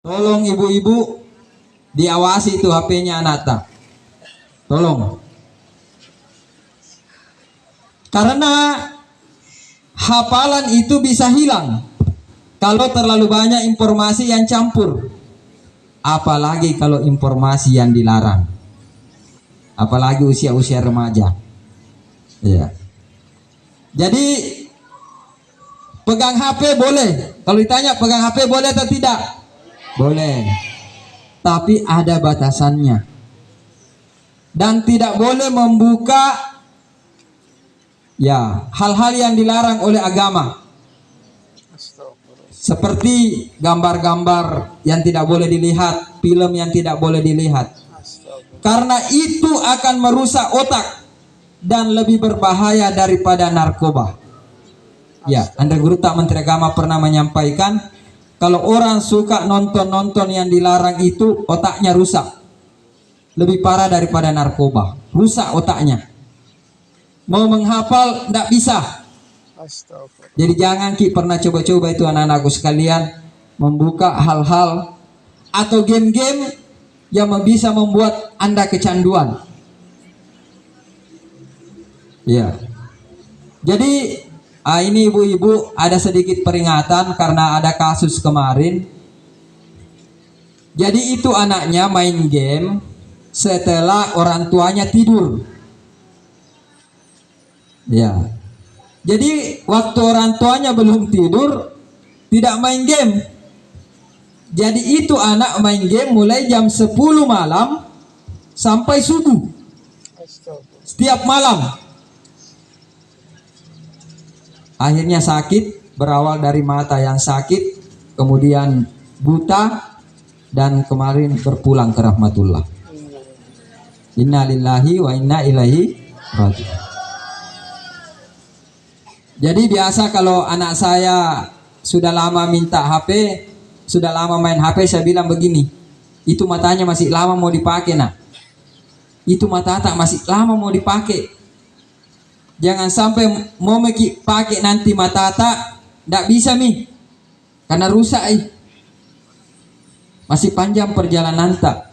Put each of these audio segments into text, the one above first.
Tolong ibu-ibu diawasi itu HP-nya Anata. Tolong. Karena hafalan itu bisa hilang kalau terlalu banyak informasi yang campur. Apalagi kalau informasi yang dilarang. Apalagi usia-usia remaja. Ya. Jadi pegang HP boleh. Kalau ditanya pegang HP boleh atau tidak? Boleh. Tapi ada batasannya. Dan tidak boleh membuka ya hal-hal yang dilarang oleh agama. Seperti gambar-gambar yang tidak boleh dilihat, film yang tidak boleh dilihat. Karena itu akan merusak otak dan lebih berbahaya daripada narkoba. Ya, Anda Guru Tak Menteri Agama pernah menyampaikan, kalau orang suka nonton-nonton yang dilarang itu, otaknya rusak. Lebih parah daripada narkoba. Rusak otaknya. Mau menghafal, tidak bisa. Jadi jangan pernah coba-coba itu anak-anakku sekalian, membuka hal-hal atau game-game yang bisa membuat Anda kecanduan. Ya. Jadi ini ibu-ibu ada sedikit peringatan karena ada kasus kemarin. Jadi itu anaknya main game setelah orang tuanya tidur. Ya. Jadi waktu orang tuanya belum tidur tidak main game. Jadi itu anak main game mulai jam 10 malam sampai subuh. Setiap malam. Akhirnya sakit, berawal dari mata yang sakit, kemudian buta, dan kemarin berpulang ke rahmatullah. Inna lillahi wa inna ilaihi raji'un. Jadi biasa kalau anak saya sudah lama minta HP, sudah lama main HP, saya bilang begini, itu matanya masih lama mau dipakai nak. Itu mata tak masih lama mau dipakai. Jangan sampai mau pakai nanti mata tak, tidak bisa mi, karena rusak. Masih panjang perjalanan tak.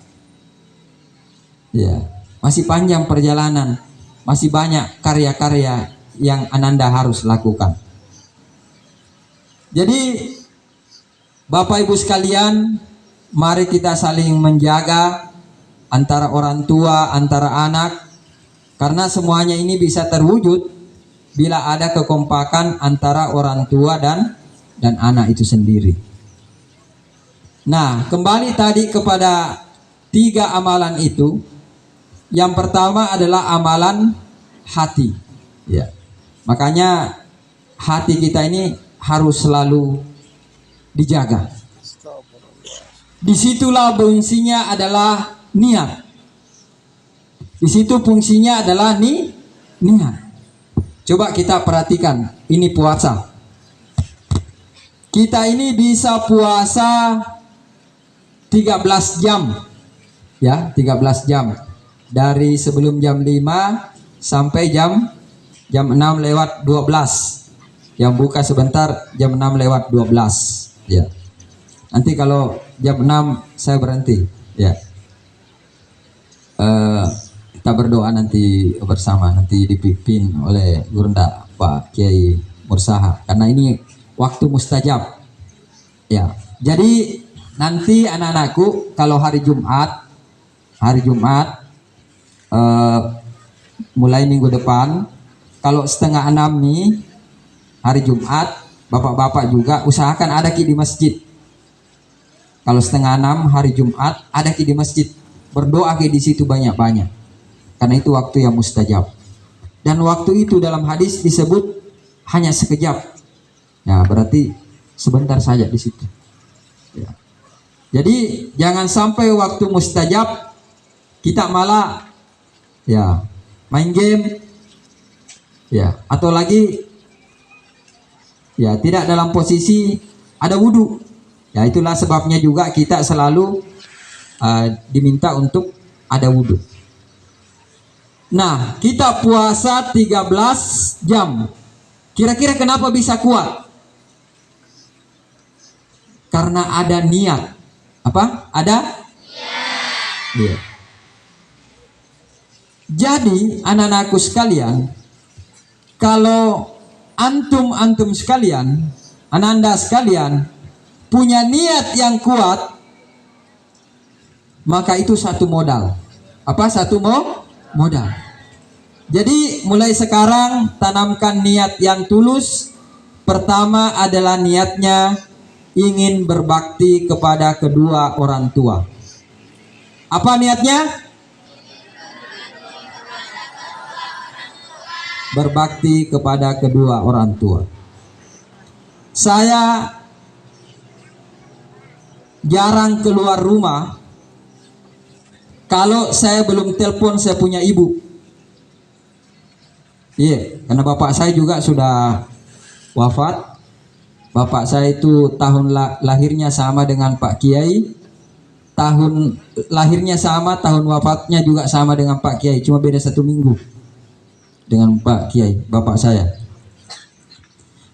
Ya, masih panjang perjalanan, masih banyak karya-karya yang Ananda harus lakukan. Jadi Bapak Ibu sekalian, mari kita saling menjaga antara orang tua, antara anak, karena semuanya ini bisa terwujud bila ada kekompakan antara orang tua dan anak itu sendiri. Nah, kembali tadi kepada 3 amalan itu. Yang pertama adalah amalan hati. Ya. Makanya hati kita ini harus selalu dijaga. Disitulah fungsinya adalah niat. Di situ fungsinya adalah niat. Coba kita perhatikan, ini puasa. Kita ini bisa puasa 13 jam. Ya, 13 jam. Dari sebelum jam 5 sampai jam 6:12. Yang buka sebentar jam 6:12. Ya. Nanti kalau jam 6 saya berhenti. Ya. Kita berdoa nanti bersama, nanti dipimpin oleh Gurunda Pak Kiai Mursaha, karena ini waktu mustajab. Ya. Jadi nanti anak-anakku kalau hari Jumat mulai minggu depan, kalau 5:30 nih hari Jumat, bapak-bapak juga usahakan ada di masjid. Kalau 5:30 hari Jumat ada di masjid, berdoa di situ banyak-banyak, karena itu waktu yang mustajab. Dan waktu itu dalam hadis disebut hanya sekejap. Ya, berarti sebentar saja di situ. Ya. Jadi jangan sampai waktu mustajab kita malah ya main game, ya, atau lagi ya tidak dalam posisi ada wudhu. Ya, itulah sebabnya juga kita selalu diminta untuk ada wudhu. Nah, kita puasa 13 jam. Kira-kira kenapa bisa kuat? Karena ada niat. Apa? Ada? Iya. Jadi anak-anakku sekalian, kalau antum sekalian, ananda sekalian punya niat yang kuat, maka itu satu modal. Apa? Satu modal. Jadi mulai sekarang tanamkan niat yang tulus. Pertama adalah niatnya ingin berbakti kepada kedua orang tua. Apa niatnya? Berbakti kepada kedua orang tua. Saya jarang keluar rumah kalau saya belum telepon saya punya ibu. Iya, karena bapak saya juga sudah wafat. Bapak saya itu tahun lahirnya sama dengan Pak Kiai. Tahun lahirnya sama, tahun wafatnya juga sama dengan Pak Kiai, cuma beda 1 minggu dengan Pak Kiai, bapak saya.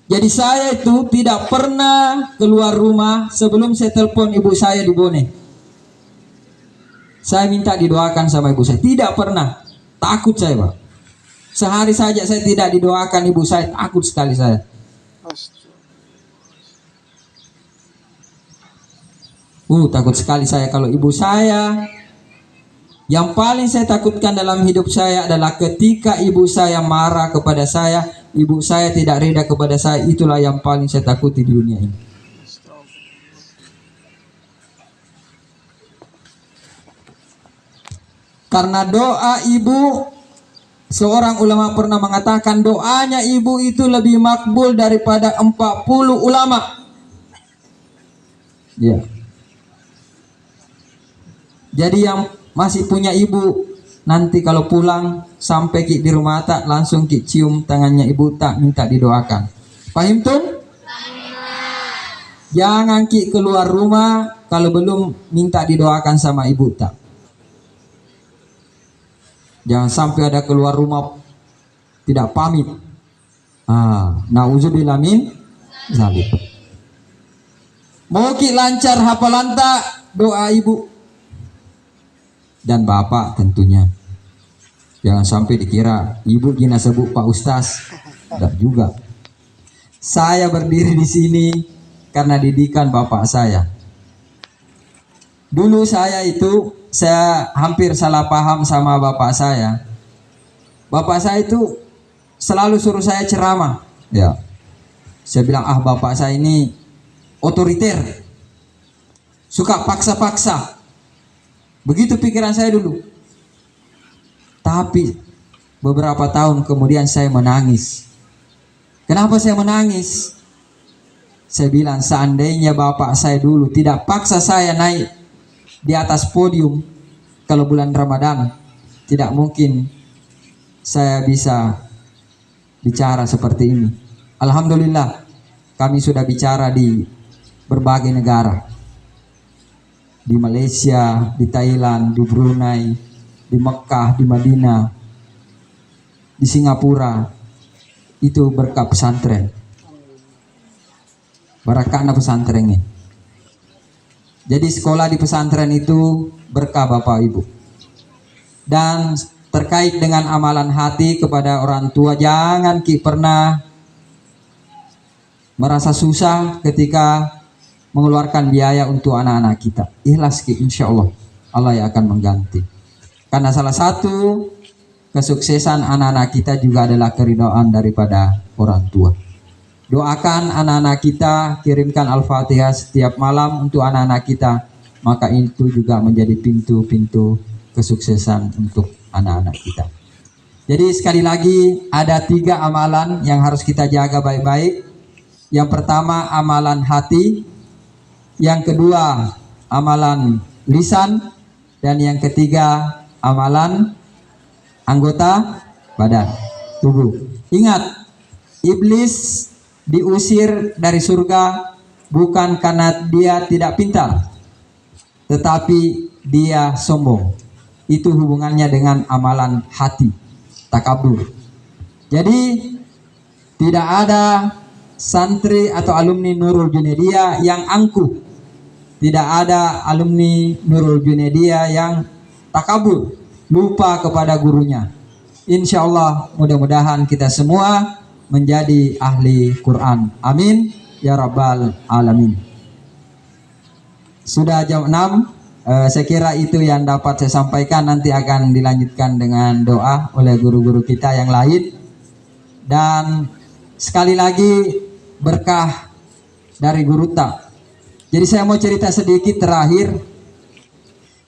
Jadi saya itu tidak pernah keluar rumah sebelum saya telepon ibu saya di Bone. Saya minta didoakan sama ibu saya, tidak pernah. Takut saya, Pak. Sehari saja saya tidak didoakan ibu saya, takut sekali saya. Takut sekali saya kalau ibu saya. Yang paling saya takutkan dalam hidup saya adalah ketika ibu saya marah kepada saya, ibu saya tidak reda kepada saya. Itulah yang paling saya takuti di dunia ini. Karena doa ibu, seorang ulama pernah mengatakan doanya ibu itu lebih makbul daripada 40 ulama. Ya. Jadi yang masih punya ibu, nanti kalau pulang sampai ki di rumah tak langsung ki cium tangannya ibu tak, minta didoakan. Paham tuh? Jangan ki keluar rumah kalau belum minta didoakan sama ibu tak. Jangan sampai ada keluar rumah tidak pamit. Nauzubillah min zalik. Mau ki lancar hafalan tak, doa ibu dan bapak tentunya. Jangan sampai dikira ibu gina sebut Pak Ustaz. Tidak juga. Saya berdiri di sini karena didikan bapak saya. Dulu saya hampir salah paham sama bapak saya. Bapak saya itu selalu suruh saya ceramah. Ya. Saya bilang, bapak saya ini otoriter. Suka paksa-paksa. Begitu pikiran saya dulu. Tapi beberapa tahun kemudian saya menangis. Kenapa saya menangis? Saya bilang seandainya bapak saya dulu tidak paksa saya naik di atas podium kalau bulan Ramadan, tidak mungkin saya bisa bicara seperti ini. Alhamdulillah kami sudah bicara di berbagai negara. Di Malaysia, di Thailand, di Brunei, di Mekah, di Madinah, di Singapura. Itu berkat pesantren. Barakahna pesantrennya. Jadi sekolah di pesantren itu berkah Bapak Ibu. Dan terkait dengan amalan hati kepada orang tua, jangan pernah merasa susah ketika mengeluarkan biaya untuk anak-anak kita. Ikhlas insya Allah yang akan mengganti. Karena salah satu kesuksesan anak-anak kita juga adalah keridhaan daripada orang tua. Doakan anak-anak kita, kirimkan Al-Fatihah setiap malam untuk anak-anak kita, maka itu juga menjadi pintu-pintu kesuksesan untuk anak-anak kita. Jadi sekali lagi ada 3 amalan yang harus kita jaga baik-baik. Yang pertama amalan hati, yang kedua amalan lisan, dan yang ketiga amalan anggota badan tubuh. Ingat, iblis diusir dari surga bukan karena dia tidak pintar, tetapi dia sombong. Itu hubungannya dengan amalan hati, takabur. Jadi tidak ada santri atau alumni Nurul Junaidia yang angkuh tidak ada alumni Nurul Junaidiyah yang takabur, lupa kepada gurunya. Insya Allah mudah-mudahan kita semua menjadi ahli Quran. Amin ya rabbal alamin. Sudah jam 6. Saya kira itu yang dapat saya sampaikan. Nanti akan dilanjutkan dengan doa oleh guru-guru kita yang lain. Dan sekali lagi berkah dari Guru Tak. Jadi saya mau cerita sedikit terakhir.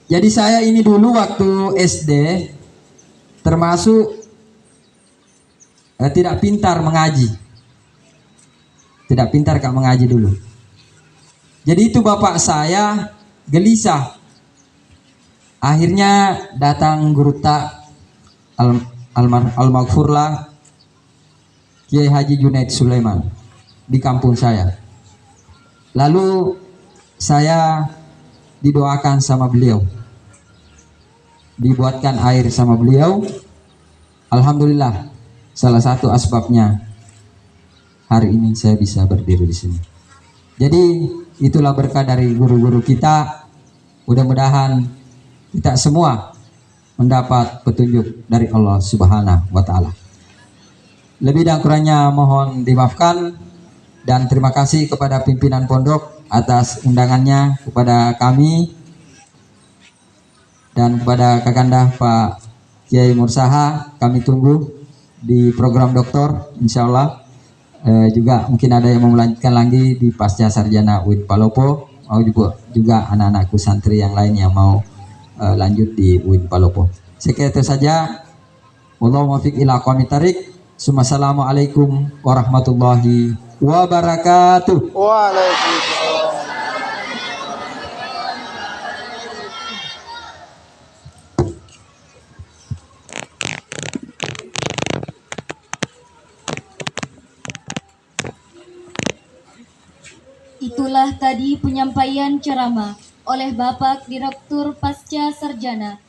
Jadi saya ini dulu waktu SD termasuk tidak pintar mengaji. Tidak pintar Kak mengaji dulu. Jadi itu bapak saya gelisah. Akhirnya datang Guru Tak Al-Maghfurlah Kiai Haji Junaid Sulaiman di kampung saya. Lalu saya didoakan sama beliau, dibuatkan air sama beliau. Alhamdulillah, salah satu asbabnya hari ini saya bisa berdiri di sini. Jadi itulah berkah dari guru-guru kita. Mudah-mudahan kita semua mendapat petunjuk dari Allah Subhanahu wa Ta'ala. Lebih dan kurangnya mohon dimaafkan, dan terima kasih kepada pimpinan pondok atas undangannya kepada kami, dan kepada Kakanda Pak Kiai Mursaha. Kami tunggu di program doktor, insya Allah. Juga mungkin ada yang mau melanjutkan lagi di pasca sarjana UIN Palopo, mau juga anak-anakku santri yang lain yang mau lanjut di UIN Palopo. Sekian itu saja. Wallahu muwaffiq ila aqwamit thariq. Assalamualaikum warahmatullahi wabarakatuh. Waalaikumsalam. Itulah tadi penyampaian ceramah oleh Bapak Direktur Pasca Sarjana